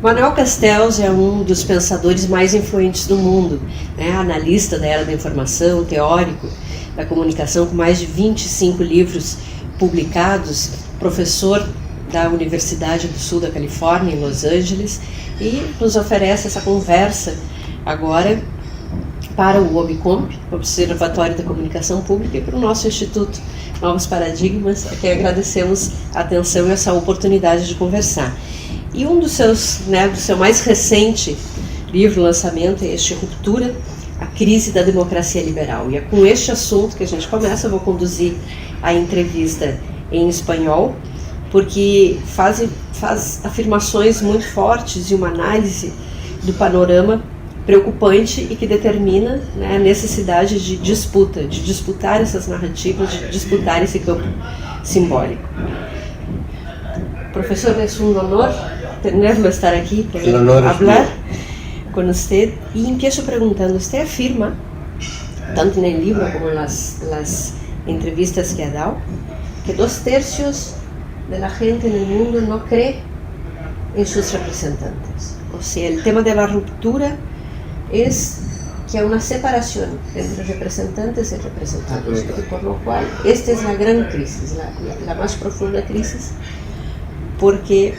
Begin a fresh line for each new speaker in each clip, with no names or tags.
Manuel Castells é um dos pensadores mais influentes do mundo, né? Analista da era da informação, teórico da comunicação, com mais de 25 livros publicados, professor da Universidade do Sul da Califórnia, em Los Angeles, e nos oferece essa conversa agora para o OBCOMP, Observatório da Comunicação Pública, e para o nosso Instituto Novos Paradigmas, a quem agradecemos a atenção e essa oportunidade de conversar. E um dos seus, do seu mais recente livro, lançamento, é este Ruptura, a crise da democracia liberal. E é com este assunto que a gente começa. Eu vou conduzir a entrevista em espanhol, porque faz afirmações muito fortes e uma análise do panorama preocupante e que determina, a necessidade de disputar essas narrativas, de disputar esse campo simbólico. Profesor, es un honor tenerlo estar aquí para hablar con usted. Y empiezo preguntando, usted afirma, tanto en el libro como en las entrevistas que ha dado, que 2/3 de la gente en el mundo no cree en sus representantes. O sea, el tema de la ruptura es que hay una separación entre representantes y representados, y por lo cual esta es la gran crisis, la más profunda crisis, porque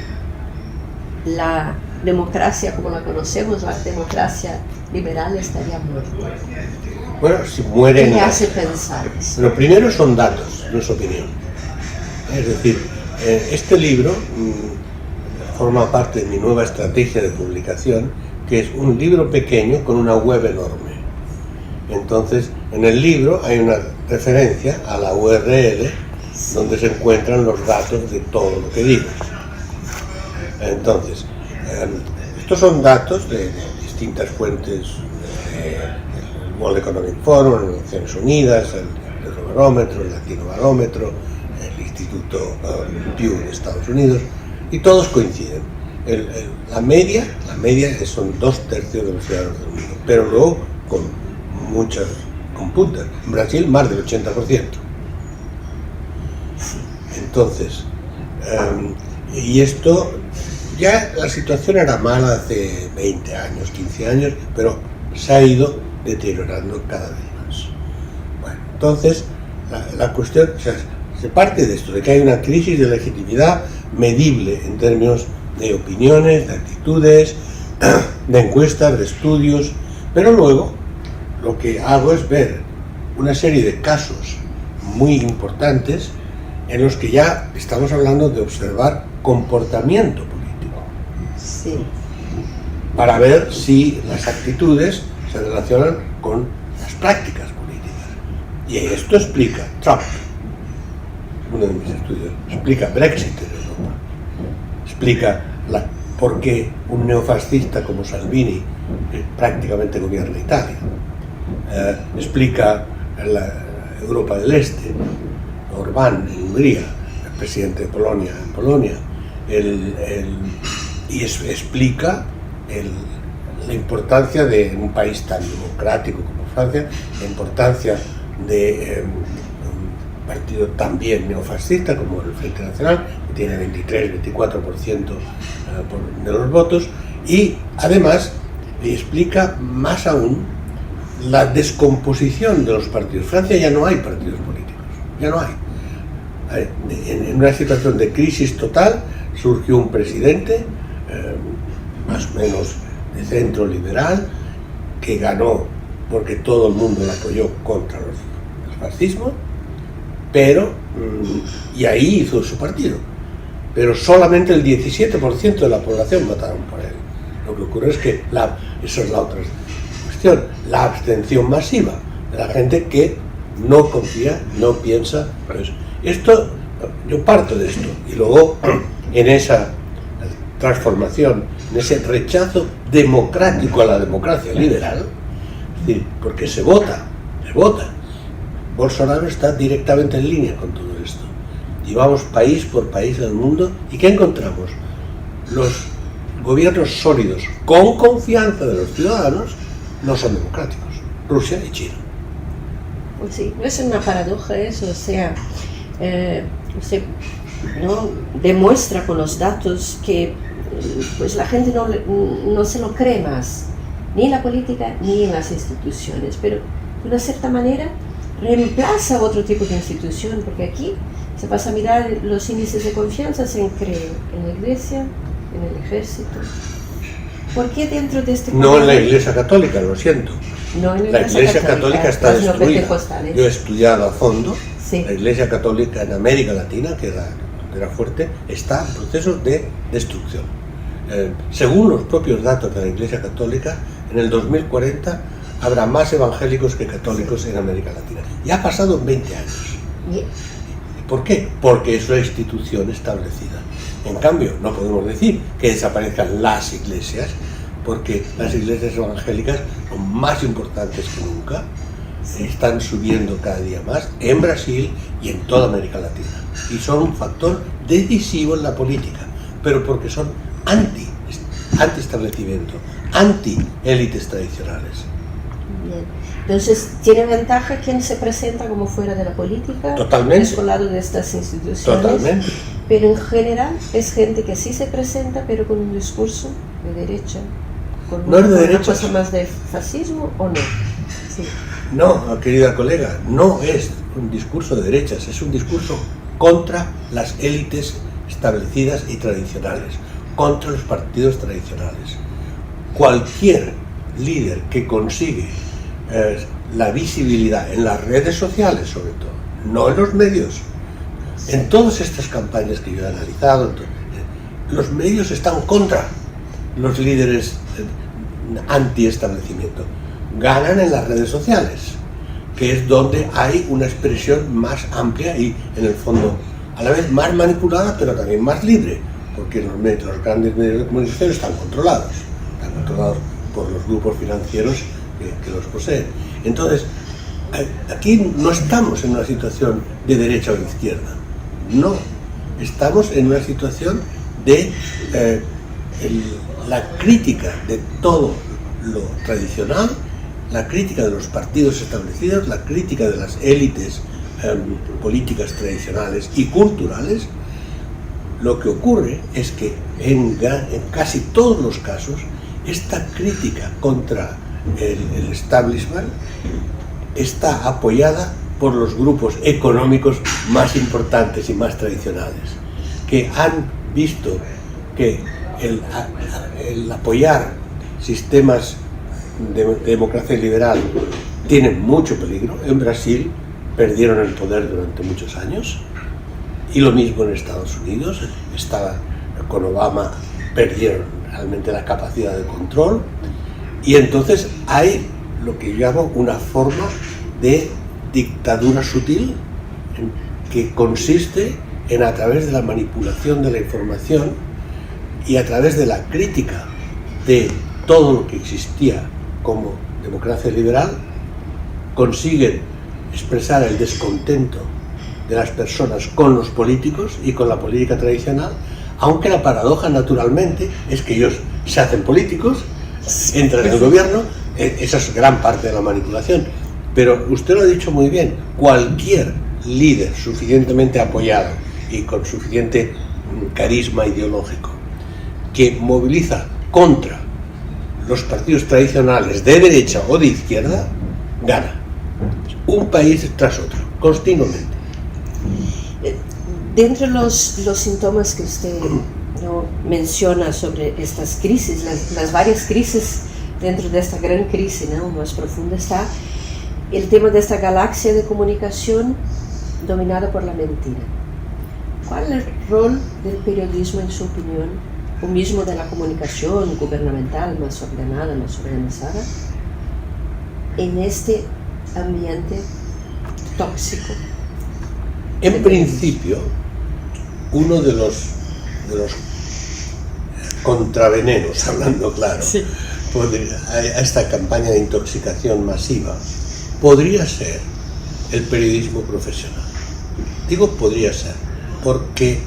la democracia como la conocemos, la democracia liberal, estaría muerta.
Bueno, si muere...
¿Qué me hace pensar eso?
Lo primero son datos, no es opinión. Es decir, este libro forma parte de mi nueva estrategia de publicación, que es un libro pequeño con una web enorme. Entonces, en el libro hay una referencia a la URL donde se encuentran los datos de todo lo que digo. Entonces, estos son datos de distintas fuentes, el World Economic Forum, las Naciones Unidas, el Eurobarómetro, el Latinobarómetro, el Instituto Pew de Estados Unidos, y todos coinciden. La media son 2/3 de los ciudadanos del mundo, pero luego con puntas. En Brasil más del 80%. Entonces, y esto, ya la situación era mala hace 20 años, 15 años, pero se ha ido deteriorando cada vez más. Bueno, entonces, la cuestión, se parte de esto, de que hay una crisis de legitimidad medible en términos de opiniones, de actitudes, de encuestas, de estudios, pero luego lo que hago es ver una serie de casos muy importantes en los que ya estamos hablando de observar comportamiento político.
Sí.
Para ver si las actitudes se relacionan con las prácticas políticas. Y esto explica Trump, uno de mis estudios, explica Brexit en Europa, explica por qué un neofascista como Salvini prácticamente gobierna Italia, explica la Europa del Orbán en Hungría, el presidente de Polonia en Polonia, y explica la importancia de un país tan democrático como Francia, la importancia de un partido también neofascista como el Frente Nacional, que tiene 23-24% de los votos, y además explica más aún la descomposición de los partidos. En Francia ya no hay partidos políticos, ya no hay. En una situación de crisis total surgió un presidente más o menos de centro liberal que ganó porque todo el mundo lo apoyó contra el fascismo, pero y ahí hizo su partido, pero solamente el 17% de la población votaron por él. Lo que ocurre es que esa es la otra cuestión, la abstención masiva de la gente que no confía, no piensa. Pues esto, yo parto de esto, y luego en esa transformación, en ese rechazo democrático a la democracia liberal, es decir, porque se vota. Bolsonaro está directamente en línea con todo esto. Y vamos país por país del mundo, ¿y qué encontramos? Los gobiernos sólidos, con confianza de los ciudadanos, no son democráticos. Rusia y China.
Pues sí, no es una paradoja eso, o sea, usted, ¿no?, demuestra con los datos que pues la gente no se lo cree más, ni en la política ni en las instituciones, pero de una cierta manera reemplaza otro tipo de institución, porque aquí se pasa a mirar los índices de confianza, se cree en la Iglesia, en el ejército. ¿Por qué dentro de este
No en la Iglesia Católica, lo siento.
No en
la Iglesia Católica está destruida. Yo he estudiado a fondo.
Sí.
La Iglesia Católica en América Latina, que era fuerte, está en proceso de destrucción. Según los propios datos de la Iglesia Católica, en el 2040 habrá más evangélicos que católicos en América Latina. Ya ha pasado 20 años.
Bien.
¿Por qué? Porque es una institución establecida. En cambio, no podemos decir que desaparezcan las iglesias, porque las iglesias evangélicas son más importantes que nunca, están subiendo cada día más en Brasil y en toda América Latina. Y son un factor decisivo en la política, pero porque son anti-establecimiento, anti-élites tradicionales.
Bien. Entonces, ¿tiene ventaja quien se presenta como fuera de la política?
Totalmente.
Descolado de estas instituciones.
Totalmente.
Pero en general es gente que sí se presenta, pero con un discurso de derecha. ¿Con
no es de derecha?
¿Una cosa más de fascismo o no? Sí.
No, querida colega, no es un discurso de derechas, es un discurso contra las élites establecidas y tradicionales, contra los partidos tradicionales. Cualquier líder que consigue la visibilidad en las redes sociales, sobre todo, no en los medios, en todas estas campañas que yo he analizado, los medios están contra los líderes anti-establecimiento. Ganan en las redes sociales, que es donde hay una expresión más amplia y, en el fondo, a la vez más manipulada, pero también más libre, porque los grandes medios de comunicación están controlados por los grupos financieros que los poseen. Entonces, aquí no estamos en una situación de derecha o de izquierda, no, estamos en una situación de la crítica de todo lo tradicional, la crítica de los partidos establecidos, la crítica de las élites políticas tradicionales y culturales. Lo que ocurre es que en casi todos los casos esta crítica contra el establishment está apoyada por los grupos económicos más importantes y más tradicionales, que han visto que el apoyar sistemas de democracia liberal tiene mucho peligro. En Brasil perdieron el poder durante muchos años, y lo mismo en Estados Unidos. Con Obama perdieron realmente la capacidad de control, y entonces hay lo que yo llamo una forma de dictadura sutil, que consiste en, a través de la manipulación de la información y a través de la crítica de todo lo que existía como democracia liberal, consiguen expresar el descontento de las personas con los políticos y con la política tradicional, aunque la paradoja, naturalmente, es que ellos se hacen políticos, entran en el gobierno. Esa es gran parte de la manipulación. Pero usted lo ha dicho muy bien, cualquier líder suficientemente apoyado y con suficiente carisma ideológico que moviliza contra los partidos tradicionales de derecha o de izquierda, gana. Un país tras otro, continuamente.
Dentro de los síntomas que usted menciona sobre estas crisis, las varias crisis, dentro de esta gran crisis, ¿no?, más profunda, está el tema de esta galaxia de comunicación dominada por la mentira. ¿Cuál es el rol del periodismo, en su opinión, o mismo de la comunicación gubernamental más ordenada, más organizada, en este ambiente tóxico?
En principio, uno de los contravenenos, hablando claro, sí, a esta campaña de intoxicación masiva, podría ser el periodismo profesional. Digo podría ser, porque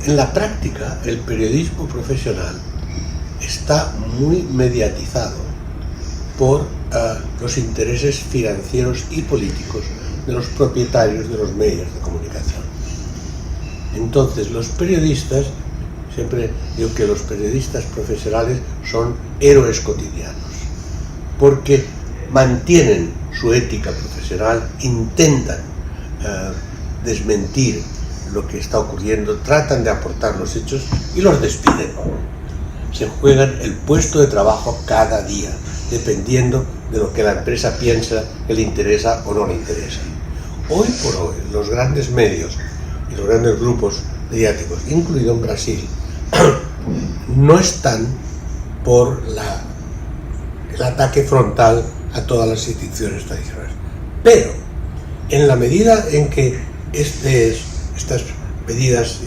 en la práctica el periodismo profesional está muy mediatizado por los intereses financieros y políticos de los propietarios de los medios de comunicación. Entonces los periodistas siempre digo que los periodistas profesionales son héroes cotidianos, porque mantienen su ética profesional, intentan desmentir lo que está ocurriendo, tratan de aportar los hechos y los despiden. Se juegan el puesto de trabajo cada día, dependiendo de lo que la empresa piensa que le interesa o no le interesa. Hoy por hoy, los grandes medios y los grandes grupos mediáticos, incluido en Brasil, no están por el ataque frontal a todas las instituciones tradicionales. Pero, en la medida en que estas medidas,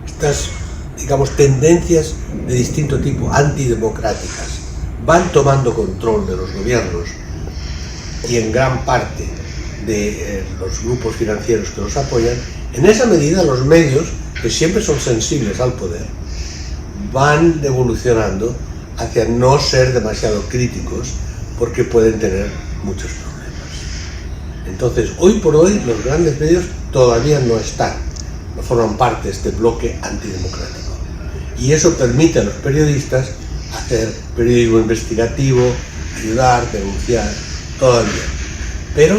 estas, digamos, tendencias de distinto tipo, antidemocráticas, van tomando control de los gobiernos y en gran parte de los grupos financieros que los apoyan, en esa medida los medios, que siempre son sensibles al poder, van evolucionando hacia no ser demasiado críticos porque pueden tener muchos problemas. Entonces, hoy por hoy, los grandes medios todavía no forman parte de este bloque antidemocrático. Y eso permite a los periodistas hacer periodismo investigativo, ayudar, denunciar, todavía. Pero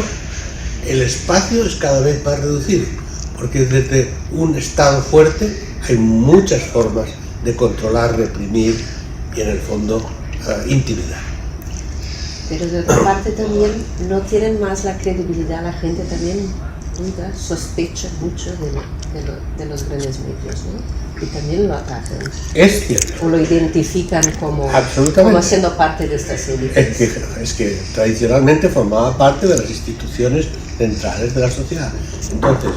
el espacio es cada vez más reducido, porque desde un Estado fuerte hay muchas formas de controlar, reprimir y en el fondo intimidar.
Pero de otra parte también no tienen más la credibilidad, la gente también sospecha mucho de los grandes medios, ¿no? Y también lo atacan.
Es cierto.
O lo identifican como siendo parte de estas élites.
Es que tradicionalmente formaba parte de las instituciones centrales de la sociedad. Entonces,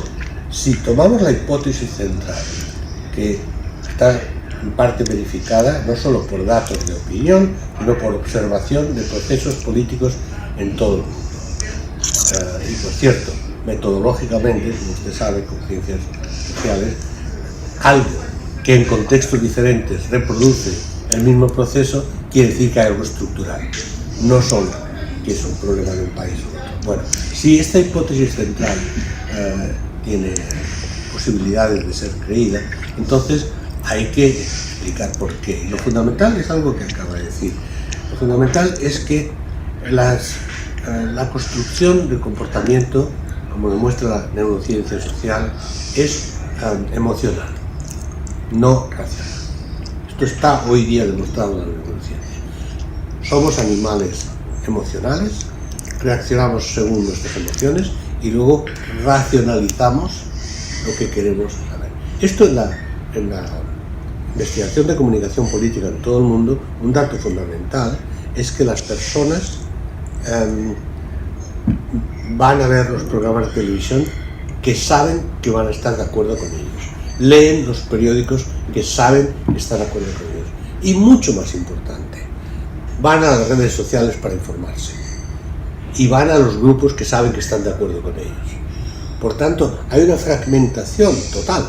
si tomamos la hipótesis central, que está en parte verificada no solo por datos de opinión, sino por observación de procesos políticos en todo el mundo. Y por cierto, metodológicamente, como usted sabe, con ciencias sociales, algo que en contextos diferentes reproduce el mismo proceso quiere decir que hay algo estructural, no solo que es un problema de un país u otro. Bueno, si esta hipótesis central tiene posibilidades de ser creída, entonces hay que explicar por qué. Y lo fundamental es algo que acaba de decir. Lo fundamental es que la construcción del comportamiento, como demuestra la neurociencia social, es emocional, no racional. Esto está hoy día demostrado en la neurociencia. Somos animales emocionales, reaccionamos según nuestras emociones y luego racionalizamos lo que queremos saber. Esto en la investigación de comunicación política en todo el mundo, un dato fundamental es que las personas van a ver los programas de televisión que saben que van a estar de acuerdo con ellos, leen los periódicos que saben que están de acuerdo con ellos y, mucho más importante, van a las redes sociales para informarse y van a los grupos que saben que están de acuerdo con ellos. Por tanto, hay una fragmentación total.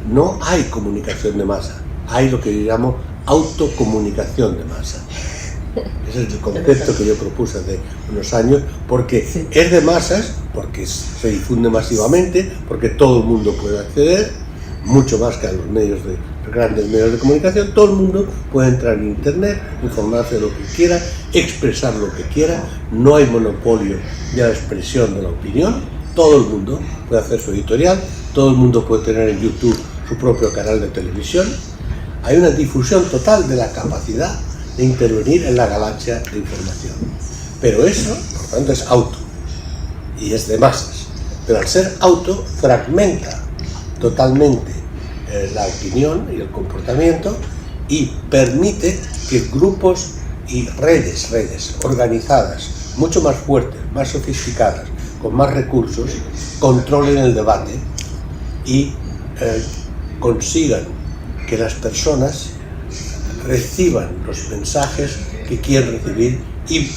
No hay comunicación de masa, hay lo que yo llamo autocomunicación de masa. Ese es el concepto que yo propuse hace unos años, porque es de masas, porque se difunde masivamente, porque todo el mundo puede acceder, mucho más que a los grandes medios de comunicación. Todo el mundo puede entrar en internet, informarse de lo que quiera, expresar lo que quiera, no hay monopolio de la expresión de la opinión, todo el mundo puede hacer su editorial, todo el mundo puede tener en YouTube su propio canal de televisión. Hay una difusión total de la capacidad de intervenir en la galaxia de información. Pero eso, por tanto, es auto y es de masas. Pero al ser auto, fragmenta totalmente la opinión y el comportamiento y permite que grupos y redes organizadas, mucho más fuertes, más sofisticadas, con más recursos, controlen el debate y consigan que las personas reciban los mensajes que quieren recibir y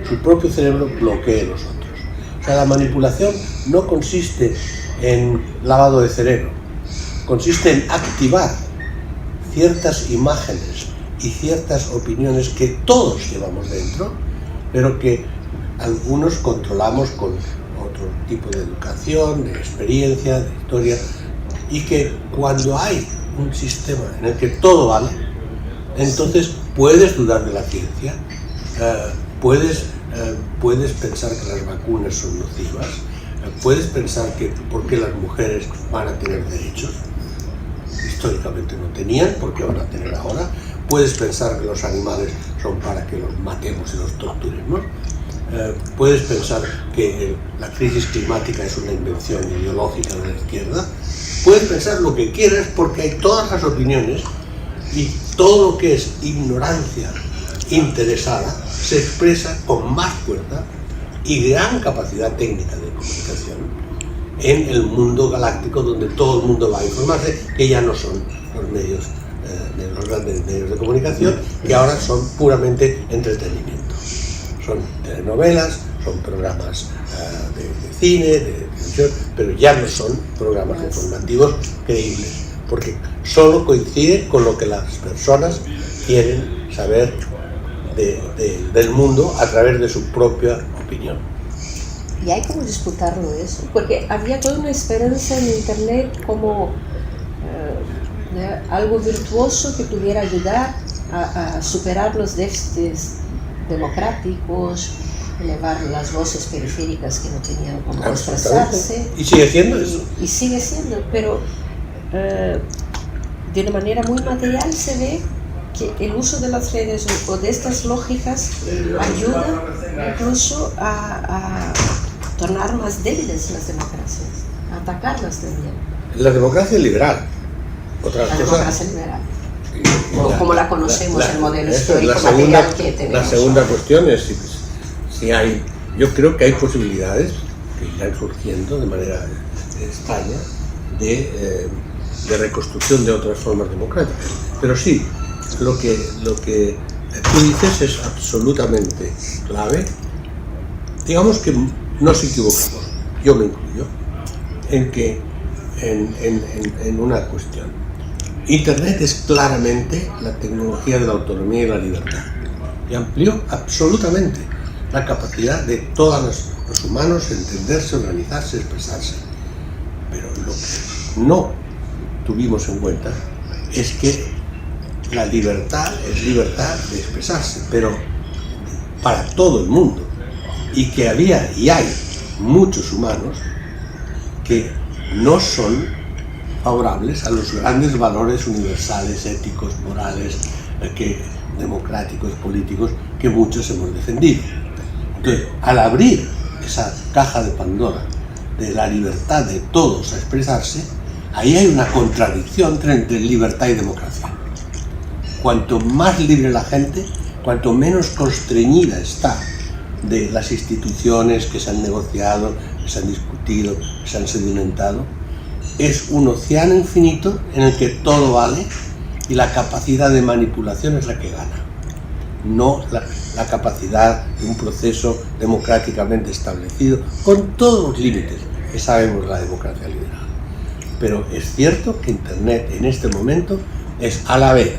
su propio cerebro bloquee los otros. O sea, la manipulación no consiste en lavado de cerebro, consiste en activar ciertas imágenes y ciertas opiniones que todos llevamos dentro, pero que algunos controlamos con otro tipo de educación, de experiencia, de historia, y que cuando hay un sistema en el que todo vale, entonces puedes dudar de la ciencia, puedes pensar que las vacunas son nocivas, puedes pensar que por qué las mujeres van a tener derechos, históricamente no tenían, ¿por qué van a tener ahora? Puedes pensar que los animales son para que los matemos y los torturemos. Puedes pensar que la crisis climática es una invención ideológica de la izquierda. Puedes pensar lo que quieras porque hay todas las opiniones y todo lo que es ignorancia interesada se expresa con más fuerza y gran capacidad técnica de comunicación en el mundo galáctico, donde todo el mundo va a informarse, que ya no son los medios, los grandes medios de comunicación, que ahora son puramente entretenimiento. Son telenovelas, son programas de cine, de televisión, pero ya no son programas informativos creíbles, porque solo coincide con lo que las personas quieren saber del mundo a través de su propia opinión.
¿Y hay como disputarlo eso? Porque había toda una esperanza en Internet como algo virtuoso que pudiera ayudar a superar los déficits democráticos, elevar las voces periféricas que no tenían cómo expresarse.
Y sigue siendo eso.
Y sigue siendo, pero de una manera muy material se ve que el uso de las redes o de estas lógicas ayuda incluso a tornar más débiles las democracias, a atacarlas también.
La democracia liberal. Otra
la
cosa,
democracia liberal. Como la conocemos, el modelo histórico material que tenemos.
La segunda cuestión es si hay, yo creo que hay posibilidades que irán surgiendo de manera extraña de reconstrucción de otras formas democráticas. Pero sí, lo que tú dices es absolutamente clave. Digamos que nos equivocamos, yo me incluyo, en una cuestión. Internet es claramente la tecnología de la autonomía y la libertad, y amplió absolutamente la capacidad de todos los humanos entenderse, organizarse, expresarse. Pero lo que no tuvimos en cuenta es que la libertad es libertad de expresarse, pero para todo el mundo, y que había y hay muchos humanos que no son favorables a los grandes valores universales, éticos, morales, democráticos, políticos, que muchos hemos defendido. Entonces, al abrir esa caja de Pandora de la libertad de todos a expresarse, ahí hay una contradicción entre libertad y democracia. Cuanto más libre la gente, cuanto menos constreñida está de las instituciones que se han negociado, que se han discutido, que se han sedimentado, es un océano infinito en el que todo vale y la capacidad de manipulación es la que gana, no la capacidad de un proceso democráticamente establecido, con todos los límites que sabemos de la democracia liberal. Pero es cierto que Internet en este momento es a la vez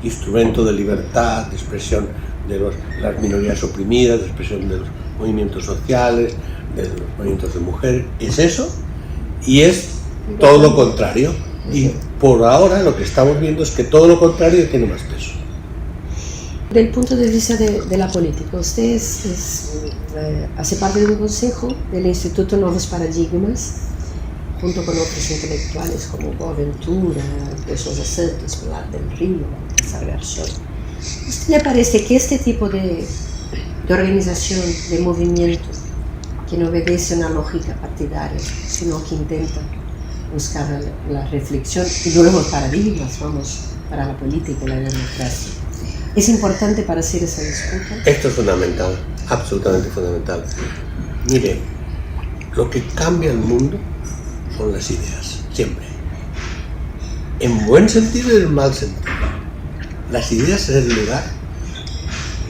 instrumento de libertad, de expresión de las minorías oprimidas, de expresión de los movimientos sociales, de los movimientos de mujeres. Es eso y es todo lo contrario. Y por ahora lo que estamos viendo es que todo lo contrario tiene más peso.
Del punto de vista de la política, usted hace parte de un consejo del Instituto Nuevos Paradigmas, junto con otros intelectuales como Boaventura, de Sousa Santos, Pilar del Río, César Garzón. ¿Usted le parece que este tipo de organización, de movimiento, que no obedece a una lógica partidaria, sino que intenta buscar la reflexión y nuevos paradigmas, para la política y la democracia, es importante para hacer esa disputa?
Esto es fundamental, absolutamente fundamental. Mire, lo que cambia el mundo son las ideas, siempre. En buen sentido y en mal sentido. Las ideas es el lugar,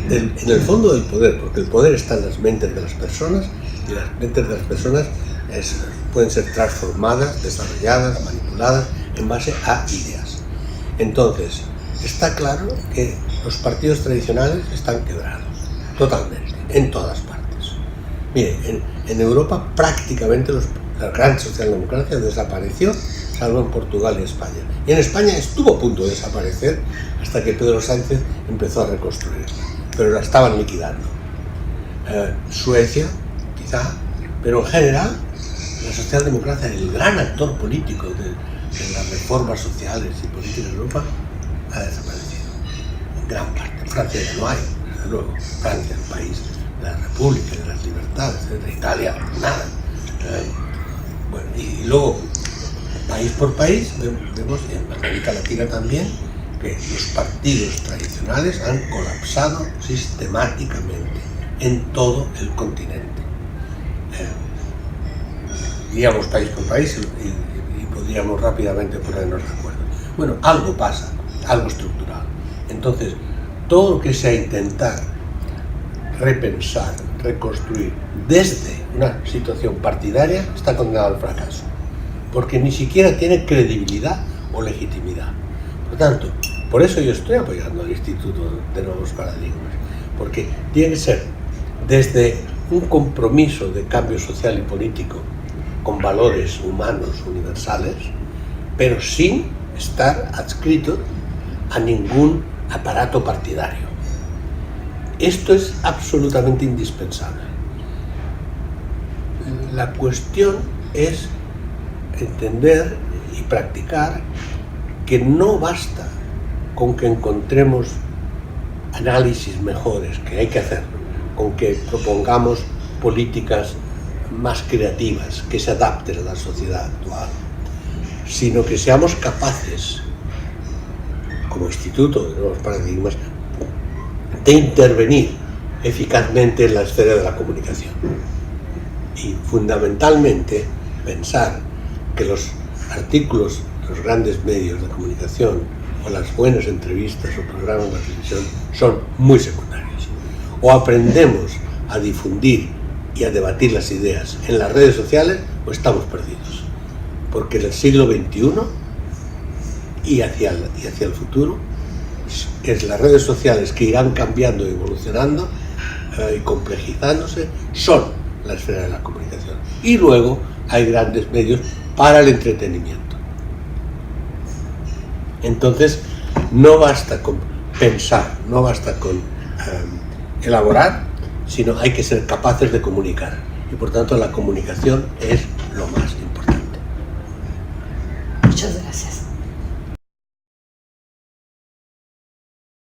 en el fondo del poder, porque el poder está en las mentes de las personas y las mentes de las personas pueden ser transformadas, desarrolladas, manipuladas en base a ideas. Entonces, está claro que los partidos tradicionales están quebrados, totalmente, en todas partes. Mire, en Europa prácticamente la gran socialdemocracia desapareció, salvo en Portugal y España. Y en España estuvo a punto de desaparecer hasta que Pedro Sánchez empezó a reconstruirla, pero la estaban liquidando. Suecia, quizá, pero en general la socialdemocracia, el gran actor político de las reformas sociales y políticas de Europa, ha desaparecido en gran parte. En Francia ya no hay, desde luego. Francia, el país de la República, de las libertades, de Italia, nada. Bueno, y luego, país por país, vemos, y en América Latina también, que los partidos tradicionales han colapsado sistemáticamente en todo el continente. Iríamos país por país y podríamos rápidamente ponernos de acuerdo. Bueno, algo pasa, algo estructural. Entonces, todo lo que sea intentar repensar, reconstruir desde una situación partidaria está condenado al fracaso, porque ni siquiera tiene credibilidad o legitimidad. Por tanto, por eso yo estoy apoyando al Instituto de Nuevos Paradigmas, porque tiene que ser desde un compromiso de cambio social y político con valores humanos universales, pero sin estar adscrito a ningún aparato partidario. Esto es absolutamente indispensable. La cuestión es entender y practicar que no basta con que encontremos análisis mejores, que hay que hacerlo, con que propongamos políticas más creativas, que se adapten a la sociedad actual, sino que seamos capaces, como Instituto de Nuevos Paradigmas, de intervenir eficazmente en la esfera de la comunicación. Y fundamentalmente pensar que los artículos, los grandes medios de comunicación o las buenas entrevistas o programas de televisión son muy secundarios. O aprendemos a difundir y a debatir las ideas en las redes sociales o estamos perdidos. Porque en el siglo XXI y hacia el futuro es las redes sociales que irán cambiando y evolucionando y complejizándose, son la esfera de la comunicación. Y luego hay grandes medios para el entretenimiento. Entonces, no basta con pensar, no basta con elaborar, sino hay que ser capaces de comunicar. Y por tanto la comunicación es